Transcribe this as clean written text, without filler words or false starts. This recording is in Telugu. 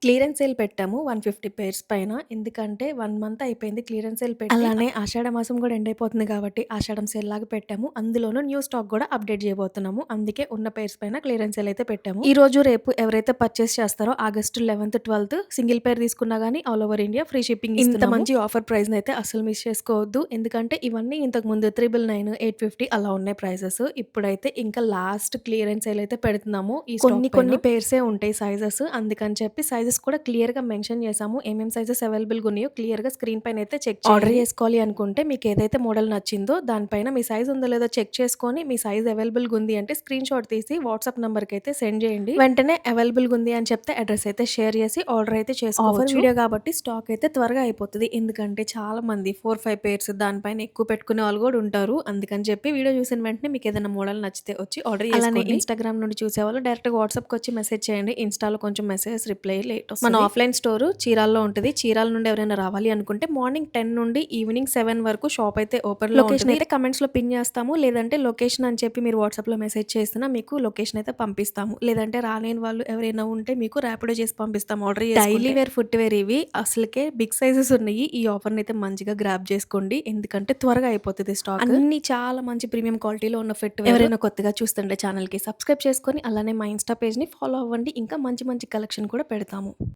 క్లియరెన్స్ సేల్ పెట్టాము 150 పెయిర్స్ పైన. ఎందుకంటే 1 మంత్ అయిపోయింది క్లియరెన్స్ సేల్ పెట్టి. అలానే ఆషాఢ మాసం గూడా ఎండ్ అయిపోతుంది కాబట్టి ఆషాఢం సేల్‌లాగా పెట్టాము. అందులోనూ న్యూ స్టాక్ గూడా అప్‌డేట్ జేయబోతున్నాము. అందుకే ఉన్న పెయిర్స్ పైన క్లియరెన్స్ సేల్ అయితే పెట్టాము. ఈరోజు, రేపు ఎవరైతే పర్చేస్ చేస్తారో ఆగస్ట్ 11థ్, 12థ్ సింగిల్ పెయిర్ తీసుకున్నా గానీ all over India free shipping ఇస్తున్నాము. ఇంత మంచి ఆఫర్ ప్రైస్‌నైతే అస్సలు మిస్ చేసుకోవద్దు. ఎందుకంటే ఇవన్నీ ఇంతకుముందు 399, 850 అలా ఉన్నాయి ప్రైజెస్. ఇప్పుడైతే ఇంకా లాస్ట్ క్లియరెన్స్ సేల్ అయితే పెడుతున్నాము. ఈ కొన్ని పెయిర్సే ఉంటాయి సైజెస్. అందుకని చెప్పి సైజెస్ కూడా క్లియర్‌గా మెన్షన్ చేసాము. ఏమేం సైజెస్ అవైలబుల్‌గా ఉన్నాయో క్లియర్‌గా స్క్రీన్ పైన అయితే చెక్ చేయండి. ఆర్డర్ చేసుకోవాలి అనుకుంటే మీకు ఏదైతే మోడల్ నచ్చిందో దానిపైన మీ సైజ్ ఉందో లేదో చెక్ చేసుకొని మీ సైజ్ అవైలబుల్‌గా ఉంది అంటే స్క్రీన్‌షాట్ తీసి వాట్సాప్ నంబర్‌కి అయితే సెండ్ చేయండి. వెంటనే అవైలబుల్‌గా ఉంది అని చెప్తే అడ్రెస్ అయితే షేర్ చేసి ఆర్డర్ అయితే చేసుకోవచ్చు. ఆఫర్ వీడియో కాబట్టి స్టాక్ అయితే త్వరగా అయిపోతది. ఎందుకంటే చాలా మంది 4, 5 పెయిర్స్ దానిపైన ఎక్కువ పెట్టుకునే వాళ్ళు కూడా ఉంటారు. అందుకని చెప్పి వీడియో చూసిన వెంటనే మీకు ఏదైనా మోడల్ నచ్చితే వచ్చి ఆర్డర్ చేసుకోండి. అలానే ఇన్‌స్టాగ్రామ్ నుండి చూసేవాళ్ళు డైరెక్ట్‌గా వాట్సాప్‌కి వచ్చి మెసేజ్ చేయండి. ఇన్‌స్టాలో కొంచెం మెసేజెస్ రిప్లై లేట్ వస్తది. మన ఆఫ్‌లైన్ స్టోర్ చీరాల్లో ఉంటది. చీరాల నుండి ఎవరైనా రావాలి అనుకుంటే మార్నింగ్ 10 నుండి ఈవినింగ్ 7 వరకు షాప్ అయితే ఓపెన్‌లో ఉంటది. లొకేషన్ అయితే కమెంట్స్‌లో పిన్ చేస్తాము. లేదంటే లొకేషన్ అని చెప్పి మీరు వాట్సాప్‌లో మెసేజ్ చేసినా మీకు లొకేషన్ అయితే పంపిస్తాము. లేదంటే రాలేని వాళ్ళు ఎవరైనా ఉంటే మీకు ర్యాపిడో చేసి పంపిస్తాము ఆర్డర్ చేసుకుంటే. డైలీ వేర్ ఫుట్‌వేర్ ఇవి అసలుకే బిగ్ సైజెస్ ఉన్నాయి. ఈ ఆఫర్‌ని అయితే మంచిగా గ్రాబ్ చేసుకోండి. ఎందుకంటే త్వరగా అయిపోతది స్టాక్. అన్ని చాలా మంచి ప్రీమియం క్వాలిటీలో ఉన్న ఫుట్‌వేర్. ఎవరైనా కొత్తగా చూస్తుంటే ఛానల్‌కి సబ్స్క్రైబ్ చేసుకొని అలానే మా ఇన్‌స్టా పేజ్‌ని ఫాలో అవ్వండి. ఇంకా మంచి మంచి కలెక్షన్ కూడా పెడతాము.